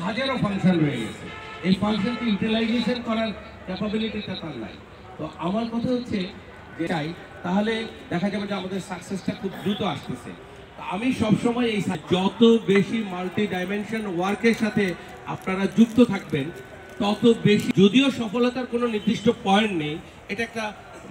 হাজারো ফাংশন রয়ে গেছে, এই ফাংশনকে ইউটিলাইজেশন করার ক্যাপাবিলিটিটা তার নাই। তো আমার কথা হচ্ছে যে চাই, তাহলে দেখা যাবে যে আমাদের সাকসেসটা খুব দ্রুত আসতেছে। আমি সবসময় এই যত বেশি মাল্টি ডাইমেনশন ওয়ার্কের সাথে আপনারা যুক্ত থাকবেন তত বেশি, যদিও সফলতার কোনো নির্দিষ্ট পয়েন্ট নেই, এটা একটা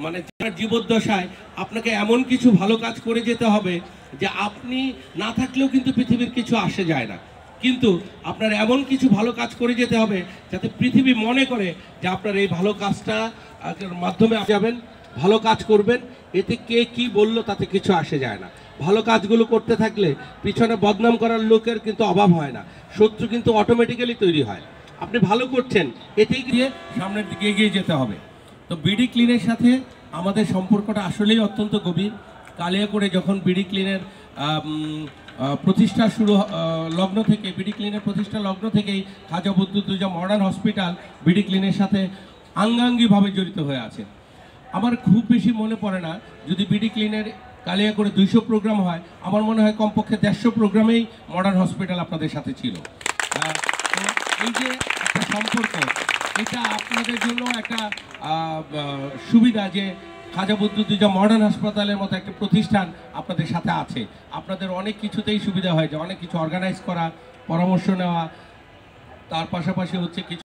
মানে জীবদ্দশায় আপনাকে এমন কিছু ভালো কাজ করে যেতে হবে যে আপনি না থাকলেও কিন্তু পৃথিবীর কিছু আসে যায় না, কিন্তু আপনার এমন কিছু ভালো কাজ করে যেতে হবে যাতে পৃথিবী মনে করে যে আপনার এই ভালো কাজটা মাধ্যমে যাবেন, ভালো কাজ করবেন, এতে কে কি বলল তাতে কিছু আসে যায় না। ভালো কাজগুলো করতে থাকলে পিছনে বদনাম করার লোকের কিন্তু অভাব হয় না, শত্রু কিন্তু অটোমেটিক্যালি তৈরি হয়। আপনি ভালো করছেন, এতেই গিয়ে সামনের দিকে এগিয়ে যেতে হবে। তো বিডি ক্লিনের সাথে আমাদের সম্পর্কটা আসলেই অত্যন্ত গভীর। কালিয়াকৈরে যখন বিডি ক্লিনের প্রতিষ্ঠা লগ্ন থেকে, বিডি ক্লিনের প্রতিষ্ঠা লগ্ন থেকেই খাজা বদরুদ্দোজা মডার্ন হসপিটাল বিডি ক্লিনের সাথে আঙ্গাঙ্গিভাবে জড়িত হয়ে আছে। আমার খুব বেশি মনে পড়ে না, যদি বিডি ক্লিনের কালিয়াকৈরে 200 প্রোগ্রাম হয়, আমার মনে হয় কমপক্ষে 150 প্রোগ্রামেই মডার্ন হসপিটাল আপনাদের সাথে ছিল। তো এই যে একটা সম্পর্ক, এটা আপনাদের জন্য একটা সুবিধা যে খাজা বদরুদ্দোজা মডার্ন হাসপাতালের মতো একটা প্রতিষ্ঠান আপনাদের সাথে আছে। আপনাদের অনেক কিছুতেই সুবিধা হয়, যে অনেক কিছু অর্গানাইজ করা, পরামর্শ নেওয়া, তার পাশাপাশি হচ্ছে কিছু